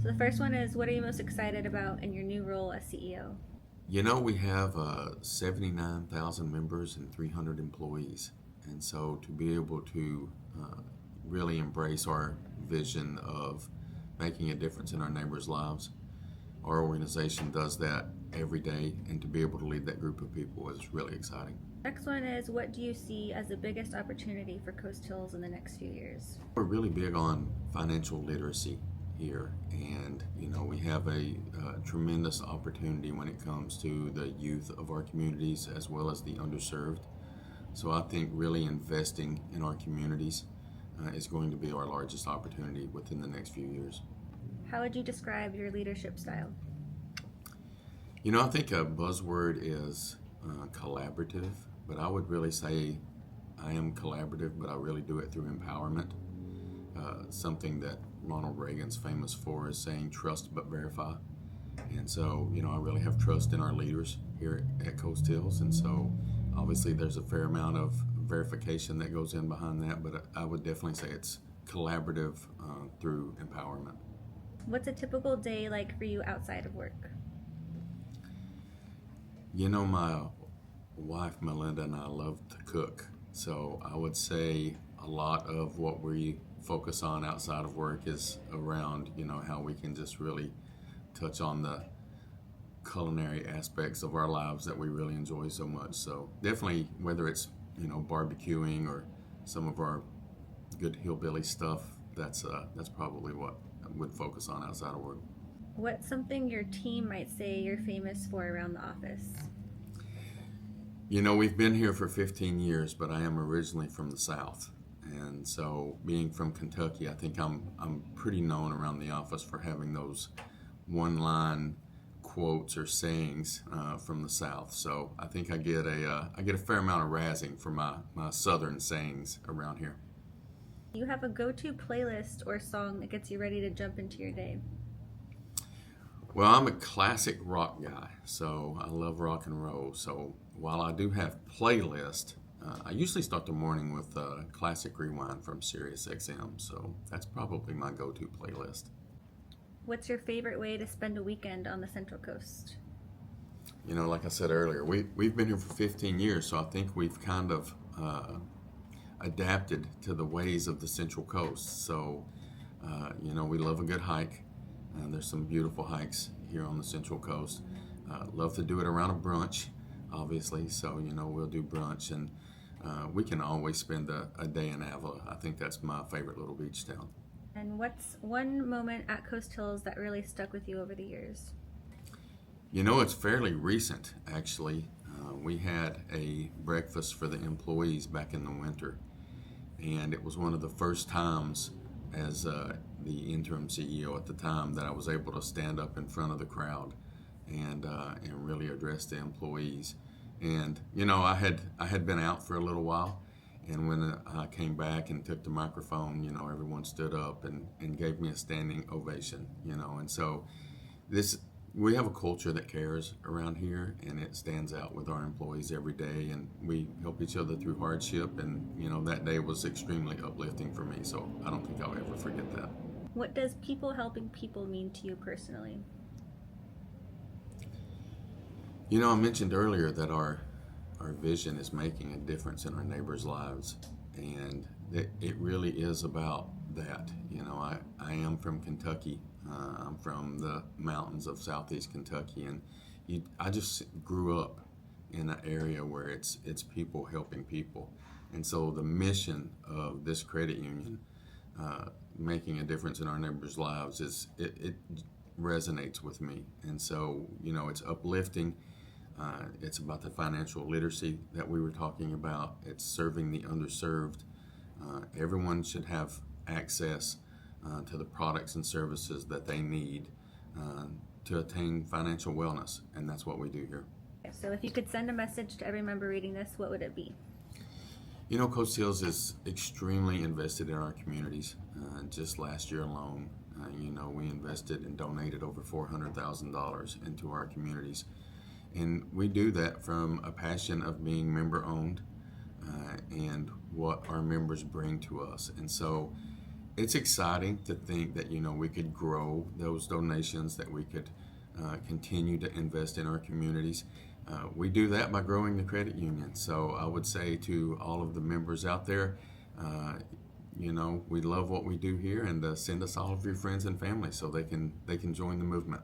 So the first one is, what are you most excited about in your new role as CEO? We have 79,000 members and 300 employees. And so to be able to really embrace our vision of making a difference in our neighbors' lives, our organization does that every day. And to be able to lead that group of people is really exciting. Next one is, what do you see as the biggest opportunity for Coast Hills in the next few years? We're really big on financial literacy here, and we have a tremendous opportunity when it comes to the youth of our communities as well as the underserved. So I think really investing in our communities is going to be our largest opportunity within the next few years. How would you describe your leadership style? I think a buzzword is collaborative, but I would really say I am collaborative, but I really do it through empowerment. Something that Ronald Reagan's famous for is saying trust but verify. And so, I really have trust in our leaders here at Coast Hills. And so, obviously, there's a fair amount of verification that goes in behind that, but I would definitely say it's collaborative through empowerment. What's a typical day like for you outside of work? My wife Melinda and I love to cook. So, I would say a lot of what we focus on outside of work is around, how we can just really touch on the culinary aspects of our lives that we really enjoy so much. So definitely, whether it's barbecuing or some of our good hillbilly stuff, that's probably what I would focus on outside of work. What's something your team might say you're famous for around the office? We've been here for 15 years, but I am originally from the South. And so, being from Kentucky, I think I'm pretty known around the office for having those one-line quotes or sayings from the South. So I think I get a fair amount of razzing for my Southern sayings around here. Do you have a go-to playlist or song that gets you ready to jump into your day? Well, I'm a classic rock guy, so I love rock and roll. So while I do have playlist, I usually start the morning with Classic Rewind from Sirius XM. So that's probably my go-to playlist. What's your favorite way to spend a weekend on the Central Coast? Like I said earlier, we've been here for 15 years, so I think we've kind of adapted to the ways of the Central Coast. So, we love a good hike. There's some beautiful hikes here on the Central Coast. Love to do it around a brunch, obviously. So, we'll do brunch, and we can always spend a day in Avila. I think that's my favorite little beach town. And what's one moment at Coast Hills that really stuck with you over the years? It's fairly recent, actually. We had a breakfast for the employees back in the winter, and it was one of the first times as the interim CEO at the time that I was able to stand up in front of the crowd and really address the employees. And I had been out for a little while, and when I came back and took the microphone, everyone stood up and gave me a standing ovation. And so this we have a culture that cares around here, and it stands out with our employees every day, and we help each other through hardship. And that day was extremely uplifting for me, so I don't think I'll ever forget that. What does people helping people mean to you personally? I mentioned earlier that our vision is making a difference in our neighbors' lives, and it really is about that. I am from Kentucky. I'm from the mountains of southeast Kentucky, and I just grew up in an area where it's people helping people. And so the mission of this credit union, making a difference in our neighbors' lives, it resonates with me. And so it's uplifting. It's about the financial literacy that we were talking about. It's serving the underserved. Everyone should have access to the products and services that they need uh, to attain financial wellness, and that's what we do here. So if you could send a message to every member reading this, what would it be? Coach Hills is extremely invested in our communities. Just last year alone, we invested and donated over $400,000 into our communities. And we do that from a passion of being member owned and what our members bring to us. And so it's exciting to think that we could grow those donations, that we could continue to invest in our communities. We do that by growing the credit union. So I would say to all of the members out there, we love what we do here, and send us all of your friends and family so they can join the movement.